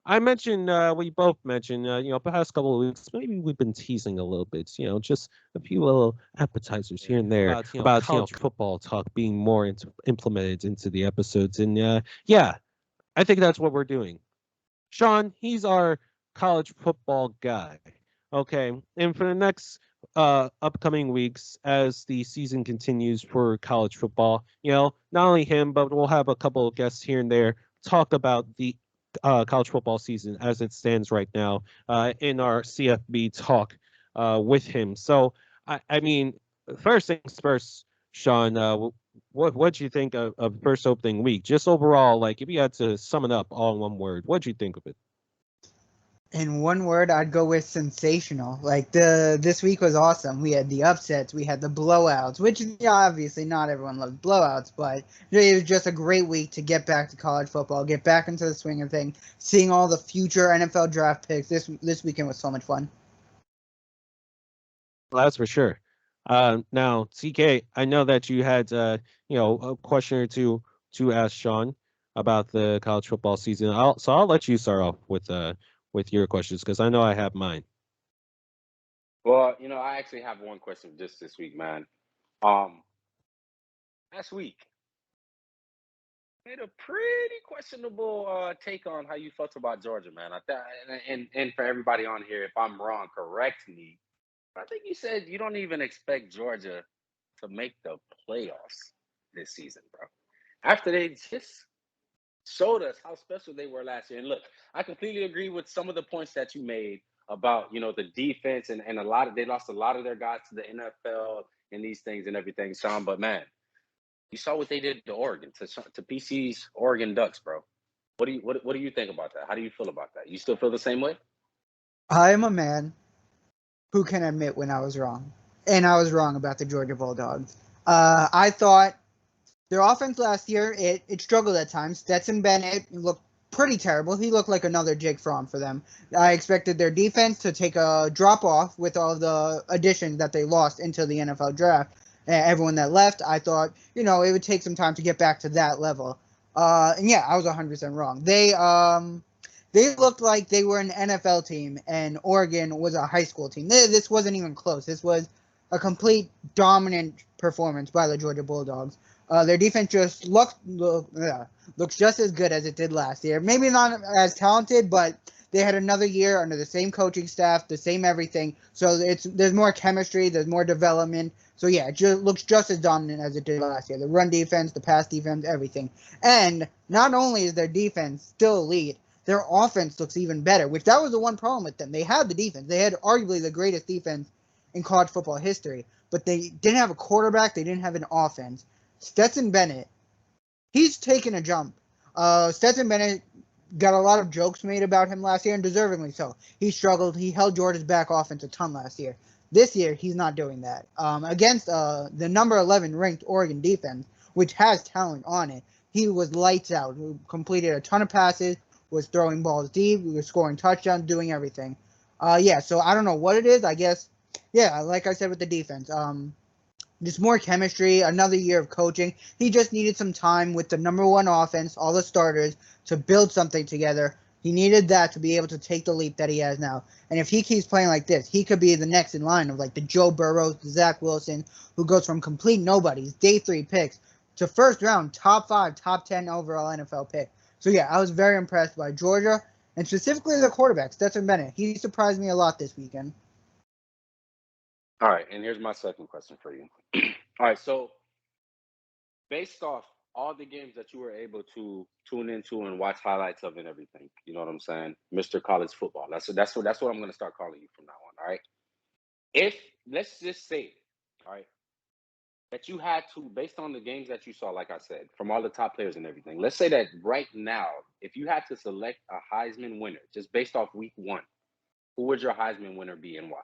I mentioned, we both mentioned, past couple of weeks, maybe we've been teasing a little bit, just a few little appetizers here and there about, football talk being more implemented into the episodes. And yeah, I think that's what we're doing. Sean, he's our college football guy. Okay. And for the next upcoming weeks, as the season continues for college football, not only him, but we'll have a couple of guests here and there talk about the college football season as it stands right now in our CFB talk with him. So, I mean, first things first, Sean, what do you think of first opening week? Just overall, like if you had to sum it up all in one word, what do you think of it? In one word, I'd go with sensational. Like this week was awesome. We had the upsets, we had the blowouts, which obviously not everyone loves blowouts, but it was just a great week to get back to college football, get back into the swing of things. Seeing all the future NFL draft picks this weekend was so much fun. Well, that's for sure. Now, CK, I know that you had a question or two to ask Sean about the college football season. I'll let you start off with your questions because I know I have mine. Well, I actually have one question just this week, man. Last week made a pretty questionable take on how you felt about Georgia, man. I thought, and for everybody on here, if I'm wrong, correct me. I think you said you don't even expect Georgia to make the playoffs this season, bro. After they just showed us how special they were last year. And look, I completely agree with some of the points that you made about, the defense and they lost a lot of their guys to the NFL and these things and everything, Sean. But man, you saw what they did to Oregon, to PC's Oregon Ducks, bro. What do you think about that? How do you feel about that? You still feel the same way? I am a man who can admit when I was wrong. And I was wrong about the Georgia Bulldogs. I thought their offense last year, it struggled at times. Stetson Bennett looked pretty terrible. He looked like another Jake Fromm for them. I expected their defense to take a drop off with all the additions that they lost into the NFL draft. Everyone that left, I thought, it would take some time to get back to that level. And yeah, I was 100% wrong. They looked like they were an NFL team, and Oregon was a high school team. This wasn't even close. This was a complete dominant performance by the Georgia Bulldogs. Their defense just looks just as good as it did last year. Maybe not as talented, but they had another year under the same coaching staff, the same everything. So there's more chemistry, there's more development. So yeah, it just looks just as dominant as it did last year. The run defense, the pass defense, everything. And not only is their defense still elite, their offense looks even better, which that was the one problem with them. They had the defense. They had arguably the greatest defense in college football history, but they didn't have a quarterback. They didn't have an offense. Stetson Bennett, he's taken a jump. Stetson Bennett got a lot of jokes made about him last year, and deservingly so. He struggled. He held Georgia's back offense a ton last year. This year, he's not doing that. Against the number 11 ranked Oregon defense, which has talent on it, he was lights out. He completed a ton of passes, was throwing balls deep, he was scoring touchdowns, doing everything. So I don't know what it is. I guess, like I said with the defense, just more chemistry, another year of coaching. He just needed some time with the number one offense, all the starters, to build something together. He needed that to be able to take the leap that he has now. And if he keeps playing like this, he could be the next in line of like the Joe Burrows, the Zach Wilson, who goes from complete nobodies, day 3 picks, to first round, top 5, top 10 overall NFL pick. So yeah, I was very impressed by Georgia, and specifically the quarterback, Stetson Bennett. He surprised me a lot this weekend. All right, and here's my second question for you. All right, so based off all the games that you were able to tune into and watch highlights of and everything, you know what I'm saying, Mr. College Football. That's what I'm going to start calling you from now on. All right. If let's just say, all right, that you had to, based on the games that you saw, like I said, from all the top players and everything, let's say that right now, if you had to select a Heisman winner, just based off week 1, who would your Heisman winner be and why?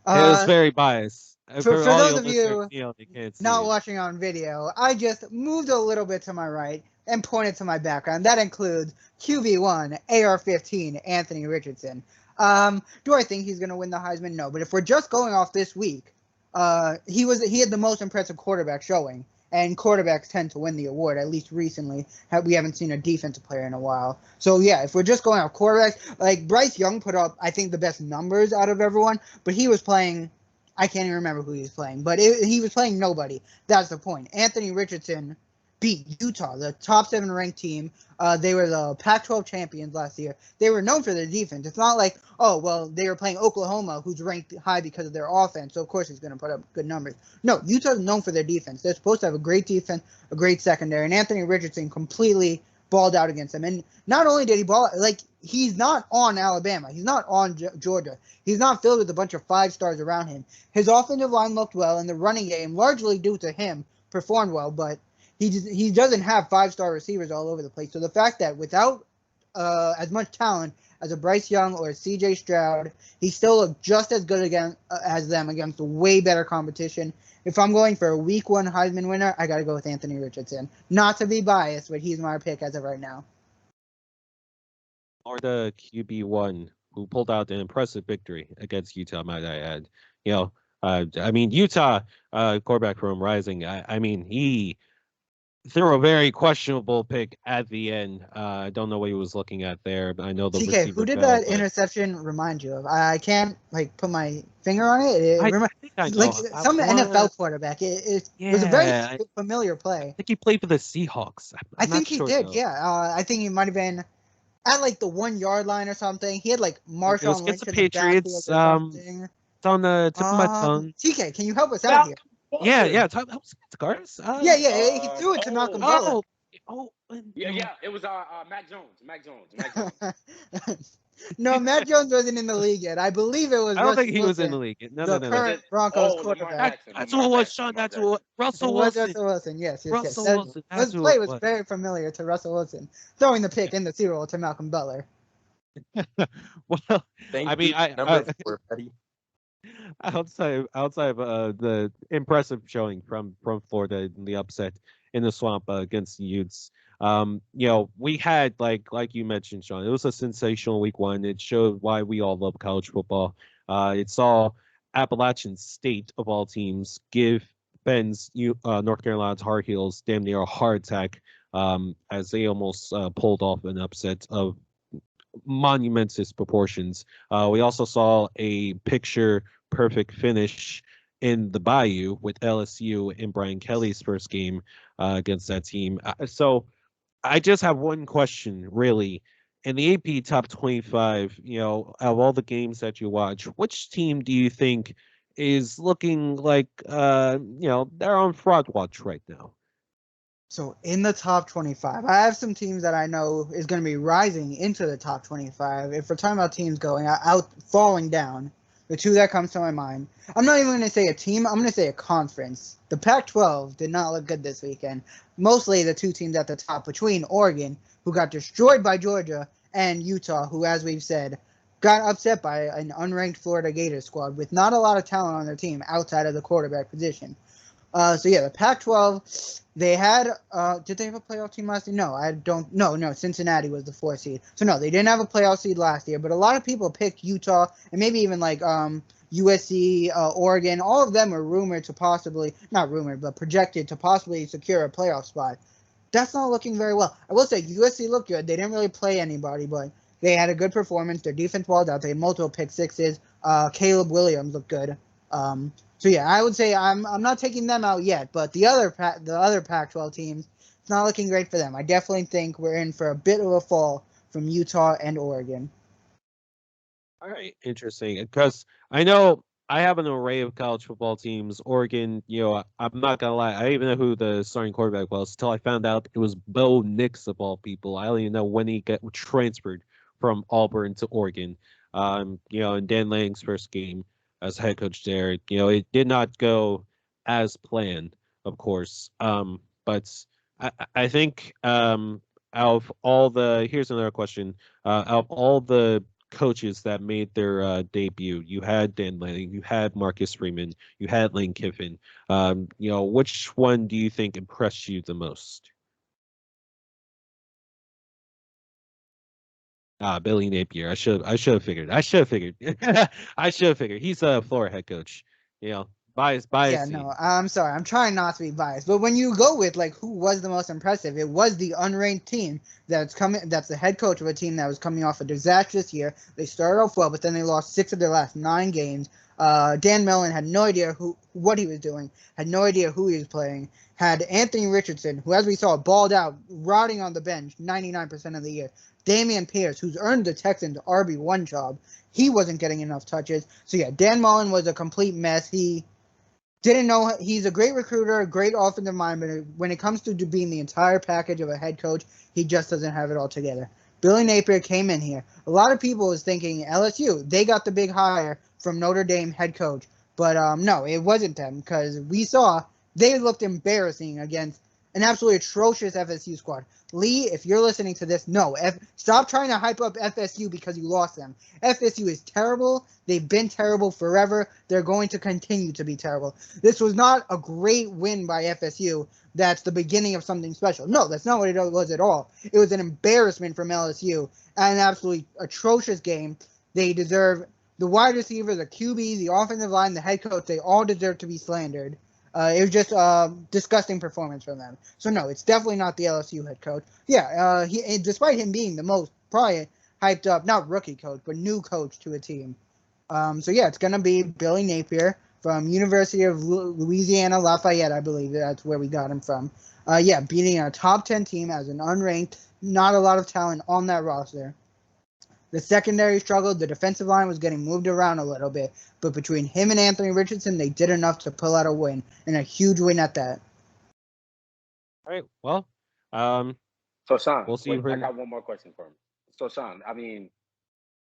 It was very biased. For For all those your of listeners, you they can't see not it. watching on video, I just moved a little bit to my right and pointed to my background. That includes QB1, AR-15, Anthony Richardson. Do I think he's going to win the Heisman? No. But if we're just going off this week, he had the most impressive quarterback showing, and quarterbacks tend to win the award. At least recently, we haven't seen a defensive player in a while. So yeah, if we're just going off quarterbacks, like Bryce Young put up, I think, the best numbers out of everyone, but he was playing. I can't even remember who he was playing, but he was playing nobody. That's the point. Anthony Richardson beat Utah, the top 7 ranked team. They were the Pac-12 champions last year. They were known for their defense. It's not like, oh, well, they were playing Oklahoma, who's ranked high because of their offense, so of course he's going to put up good numbers. No, Utah's known for their defense. They're supposed to have a great defense, a great secondary, and Anthony Richardson completely balled out against them. And not only did he ball, like, he's not on Alabama. He's not on Georgia. He's not filled with a bunch of 5 stars around him. His offensive line looked well, and the running game, largely due to him, performed well, but he doesn't have 5-star receivers all over the place. So the fact that without as much talent as a Bryce Young or a C.J. Stroud, he still looked just as good as them against way better competition. If I'm going for a Week 1 Heisman winner, I got to go with Anthony Richardson. Not to be biased, but he's my pick as of right now. Or the QB1 who pulled out an impressive victory against Utah, might I add. I mean, Utah quarterback from Rising, I mean, he threw a very questionable pick at the end. I don't know what he was looking at there, but I know the TK, receiver who did fell, that but interception remind you of? I can't put my finger on it. I think I know. Some NFL quarterback. It was a very familiar play. I think he played for the Seahawks. I think he did. Though. Yeah. I think he might have been at like the 1-yard line or something. He had like Marshawn Lynch the in Patriots. The backfield or something. It's on the tip of my tongue. TK, can you help us out here? Yeah. Help us get the guards. Yeah. He threw it to Malcolm Butler. Yeah. It was Mac Jones. No, Matt Jones wasn't in the league yet. I believe it was. I don't Russell think he was in the league. No. Current Broncos quarterback. That's what it was, Sean. That's what Russell Wilson. Russell Wilson. Yes. Wilson. This play was very familiar to Russell Wilson, throwing the pick in the Super Bowl to Malcolm Butler. Well, outside of the impressive showing from Florida in the upset in the swamp against the Utes. We had like you mentioned, Sean. It was a sensational Week 1. It showed why we all love college football. It saw Appalachian State of all teams give Ben's North Carolina Tar Heels damn near a heart attack as they almost pulled off an upset of monumentous proportions. We also saw a picture-perfect finish in the Bayou with LSU in Brian Kelly's first game against that team. So I just have one question, really. In the AP Top 25, of all the games that you watch, which team do you think is looking like, they're on fraud watch right now? So in the top 25, I have some teams that I know is going to be rising into the top 25. If we're talking about teams going out, falling down, the 2 that comes to my mind, I'm not even going to say a team. I'm going to say a conference. The Pac-12 did not look good this weekend. Mostly the 2 teams at the top between Oregon, who got destroyed by Georgia, and Utah, who, as we've said, got upset by an unranked Florida Gators squad with not a lot of talent on their team outside of the quarterback position. The Pac-12, they had, did they have a playoff team last year? No, Cincinnati was the 4th seed. So no, they didn't have a playoff seed last year, but a lot of people picked Utah and maybe even USC, Oregon. All of them are rumored to possibly, not rumored, but projected to possibly secure a playoff spot. That's not looking very well. I will say USC looked good. They didn't really play anybody, but they had a good performance. Their defense balled out. They had multiple pick sixes. Caleb Williams looked good. So yeah, I would say I'm not taking them out yet, but the other Pac-12 teams, it's not looking great for them. I definitely think we're in for a bit of a fall from Utah and Oregon. All right, interesting. Because I know I have an array of college football teams. Oregon, I'm not gonna lie, I didn't even know who the starting quarterback was until I found out it was Bo Nix of all people. I don't even know when he got transferred from Auburn to Oregon. In Dan Lanning's first game as head coach there, it did not go as planned, of course. But I think out of all here's another question. Out of all the coaches that made their debut, you had Dan Lanning, you had Marcus Freeman, you had Lane Kiffin. Which one do you think impressed you the most? Billy Napier. I should have figured. I should have figured. He's a Florida head coach. Bias. Yeah, no, I'm sorry. I'm trying not to be biased. But when you go with, like, who was the most impressive, it was the unranked team that's the head coach of a team that was coming off a disastrous year. They started off well, but then they lost 6 of their last 9 games. Dan Mellon had no idea what he was doing, had no idea who he was playing, had Anthony Richardson, who, as we saw, balled out, rotting on the bench 99% of the year. Damian Pierce, who's earned the Texans' RB1 job, he wasn't getting enough touches. So, yeah, Dan Mullen was a complete mess. He didn't know. He's a great recruiter, a great offensive mind, but when it comes to being the entire package of a head coach, he just doesn't have it all together. Billy Napier came in here. A lot of people was thinking LSU, they got the big hire from Notre Dame head coach. But no, it wasn't them, because we saw they looked embarrassing against an absolutely atrocious FSU squad. Lee, if you're listening to this, no. Stop trying to hype up FSU because you lost them. FSU is terrible. They've been terrible forever. They're going to continue to be terrible. This was not a great win by FSU. That's the beginning of something special. No, that's not what it was at all. It was an embarrassment from LSU and an absolutely atrocious game. They deserve the wide receiver, the QB, the offensive line, the head coach. They all deserve to be slandered. It was just a disgusting performance from them. So, no, it's definitely not the LSU head coach. Yeah, despite him being the most probably hyped up, not rookie coach, but new coach to a team. So, yeah, it's going to be Billy Napier from University of Louisiana Lafayette, I believe. That's where we got him from. Yeah, beating a top 10 team as an unranked, not a lot of talent on that roster. The secondary struggled. The defensive line was getting moved around a little bit. But between him and Anthony Richardson, they did enough to pull out a win, and a huge win at that. All right. Well, so Shawn, we'll see. I got one more question for him. So Shawn, I mean,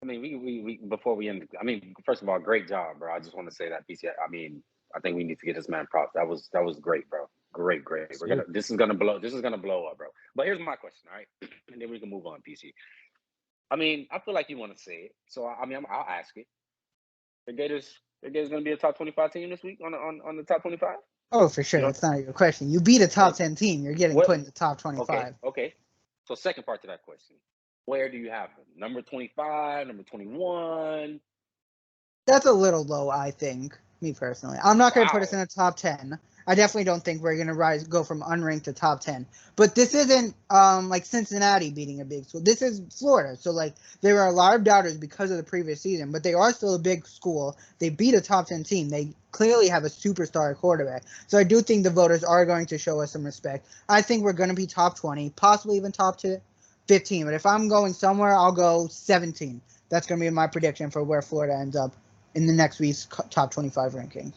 we before we end. I mean, first of all, great job, bro. I just want to say that PC. I mean, I think we need to get this man props. That was great, bro. Great. This is gonna blow up, bro. But here's my question, all right, and then we can move on, PC. I mean, I feel like you want to say it, so I mean, I'll ask it. The Gators going to be a top 25 team this week on the top 25. Oh, for sure. That's not your question. You beat a top 10 team, you're getting put in the top 25. Okay. So second part to that question, where do you have them? Number 25, number 21? That's a little low, I think. Me personally, I'm not going to put us in the top 10. I definitely don't think we're going to go from unranked to top 10. But this isn't like Cincinnati beating a big school. This is Florida. So, like, there are a lot of doubters because of the previous season, but they are still a big school. They beat a top 10 team. They clearly have a superstar quarterback. So I do think the voters are going to show us some respect. I think we're going to be top 20, possibly even top 15. But if I'm going somewhere, I'll go 17. That's going to be my prediction for where Florida ends up in the next week's top 25 rankings.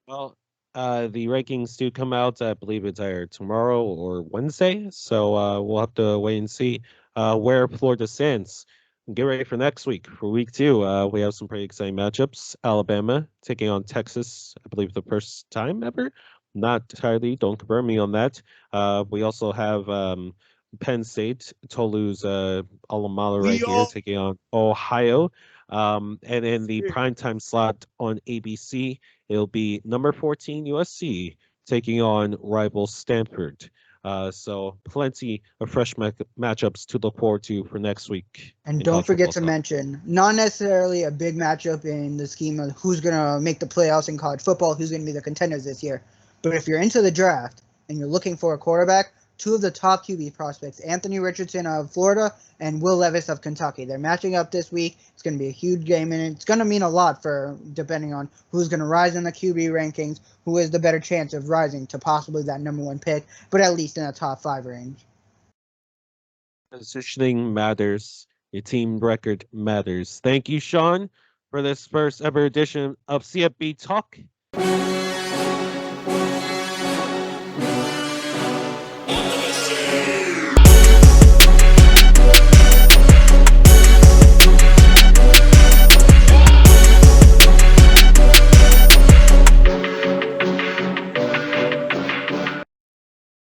Well, the rankings do come out. I believe it's either tomorrow or Wednesday. So we'll have to wait and see where Florida stands. Get ready for next week. For week 2, we have some pretty exciting matchups. Alabama taking on Texas, I believe the first time ever. Not entirely. Don't confirm me on that. We also have Penn State, Tolu's alma mater right here, taking on Ohio. And in the primetime slot on ABC, it'll be number 14 USC taking on rival Stanford. So plenty of fresh matchups to look forward to for next week. And don't forget to mention, not necessarily a big matchup in the scheme of who's going to make the playoffs in college football, who's going to be the contenders this year. But if you're into the draft and you're looking for a quarterback, 2 of the top QB prospects, Anthony Richardson of Florida and Will Levis of Kentucky. They're matching up this week. It's going to be a huge game, and it's going to mean a lot for depending on who's going to rise in the QB rankings, who has the better chance of rising to possibly that number 1 pick, but at least in the top 5 range. Positioning matters. Your team record matters. Thank you, Shawn, for this first ever edition of CFB Talk.